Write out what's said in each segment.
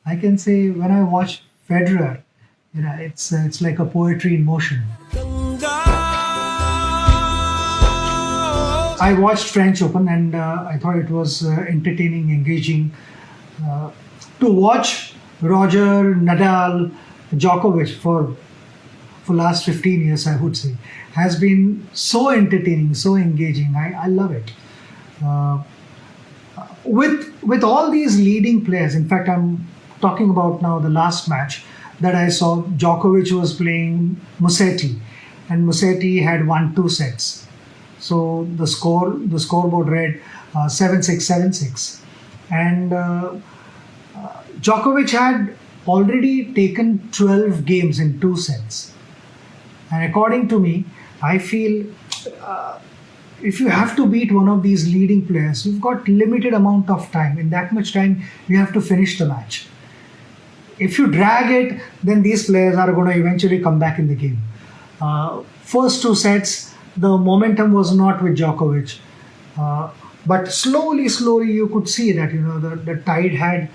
I can say when I watch Federer, it's like a poetry in motion. I watched French Open and I thought it was entertaining, engaging. Uh, to watch Roger, Nadal, Djokovic for last 15 years, I would say, has been so entertaining, so engaging. I love it. Uh, with all these leading players, in fact, I'm talking about now the last match that I saw. Djokovic was playing Musetti, and Musetti had won two sets. So the scoreboard read 7-6, 7-6, and Djokovic had already taken 12 games in two sets. And according to me, I feel if you have to beat one of these leading players, you've got limited amount of time. In that much time, you have to finish the match. If you drag it, then these players are going to eventually come back in the game. First two sets, the momentum was not with Djokovic, uh, but slowly, you could see that the tide had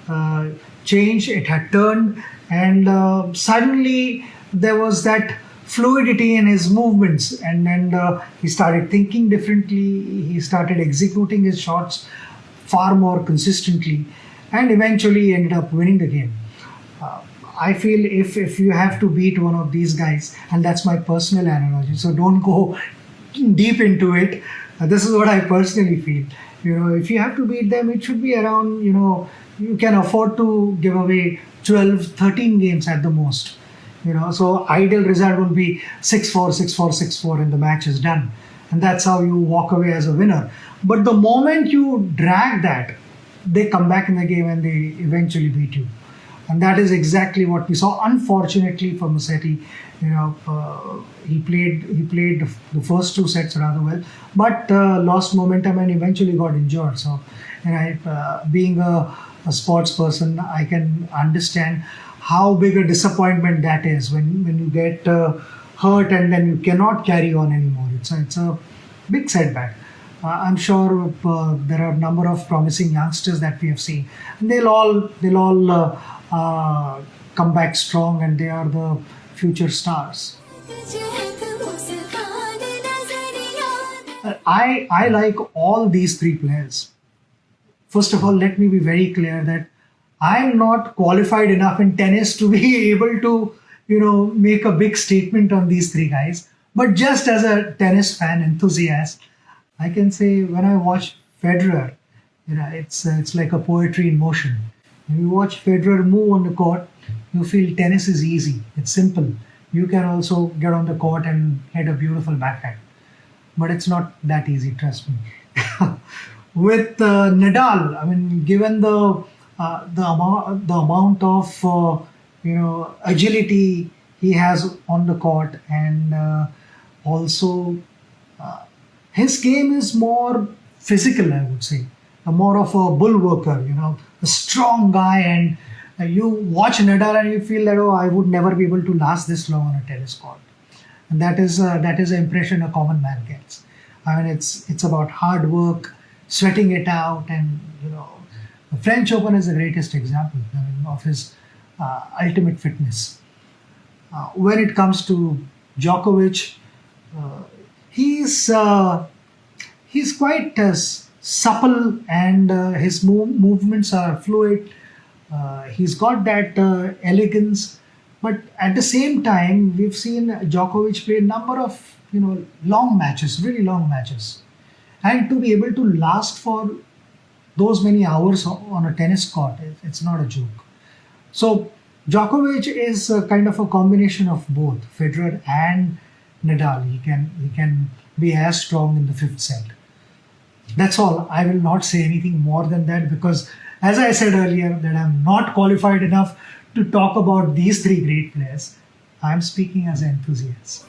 uh, changed, it had turned, and suddenly there was that fluidity in his movements, and then he started thinking differently. He started executing his shots far more consistently, and eventually ended up winning the game. uh, I feel if you have to beat one of these guys, and that's my personal analogy, so don't go deep into it. This is what I personally feel. If you have to beat them, it should be around, you can afford to give away 12, 13 games at the most. So ideal result would be 6-4, 6-4, 6-4, and the match is done. And that's how you walk away as a winner. But the moment you drag that, they come back in the game and they eventually beat you. And that is exactly what we saw. Unfortunately for Musetti, he played the first two sets rather well, but lost momentum and eventually got injured. So, being a sports person, I can understand how big a disappointment that is when you get hurt and then you cannot carry on anymore. It's a big setback. I'm sure there are a number of promising youngsters that we have seen, and they'll all come back strong, and they are the future stars. I like all these three players. First of all, let me be very clear that I'm not qualified enough in tennis to be able to, make a big statement on these three guys. But just as a tennis fan enthusiast, I can say when I watch Federer, it's like a poetry in motion. When you watch Federer move on the court, you feel tennis is easy. It's simple. You can also get on the court and hit a beautiful backhand, but it's not that easy. Trust me. With Nadal, I mean, given the amount of agility he has on the court, and also his game is more physical, I would say, more of a bull worker, a strong guy. And you watch Nadal and you feel that, oh, I would never be able to last this long on a tennis court. And that is an impression a common man gets. I mean, it's about hard work, sweating it out, and the French Open is the greatest example, of his ultimate fitness. When it comes to Djokovic, uh, he's he's quite supple, and his movements are fluid. He's got that elegance, but at the same time, we've seen Djokovic play a number of long matches, really long matches, and to be able to last for those many hours on a tennis court, it's not a joke. So Djokovic is a kind of a combination of both Federer and Nadal. He can be as strong in the fifth set. That's all. I will not say anything more than that, because, as I said earlier, that I'm not qualified enough to talk about these three great players. I'm speaking as an enthusiast.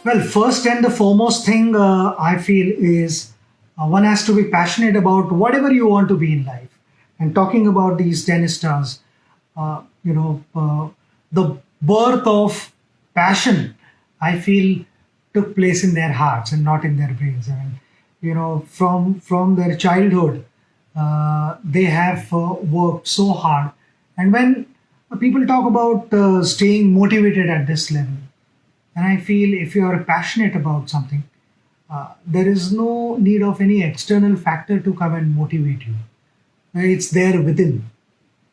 Well, first and the foremost thing I feel is one has to be passionate about whatever you want to be in life. And talking about these tennis stars, the birth of passion, I feel, took place in their hearts and not in their brains. I mean, from their childhood, they have worked so hard. And when people talk about staying motivated at this level, and I feel if you are passionate about something, there is no need of any external factor to come and motivate you. It's there within,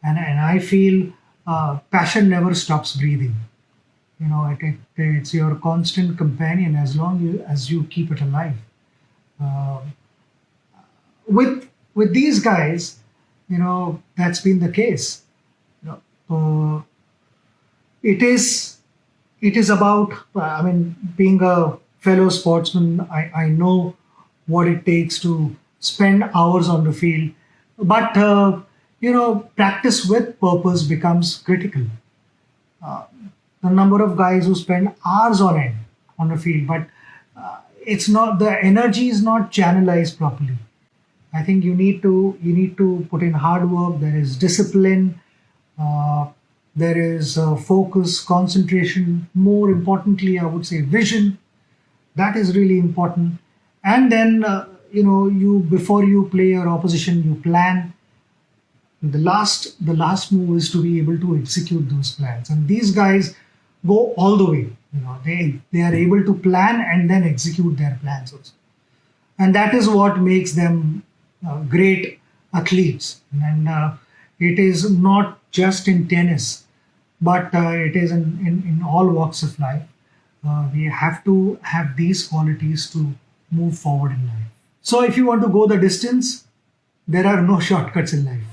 and I feel passion never stops breathing. It's your constant companion as long as you keep it alive. Uh, with these guys, that's been the case. You know, it is it is about. I mean, being a fellow sportsman, I know what it takes to spend hours on the field, but practice with purpose becomes critical. Uh, the number of guys who spend hours on end on the field, but it's not the energy is not channelized properly. I think you need to put in hard work. There is discipline. Uh, there is focus, concentration. More importantly, I would say vision. That is really important. And then you before you play your opposition, you plan. The last move is to be able to execute those plans. And these guys go all the way. They are able to plan and then execute their plans also, and that is what makes them great athletes. And it is not just in tennis, but it is in all walks of life. We have to have these qualities to move forward in life. So, if you want to go the distance, there are no shortcuts in life.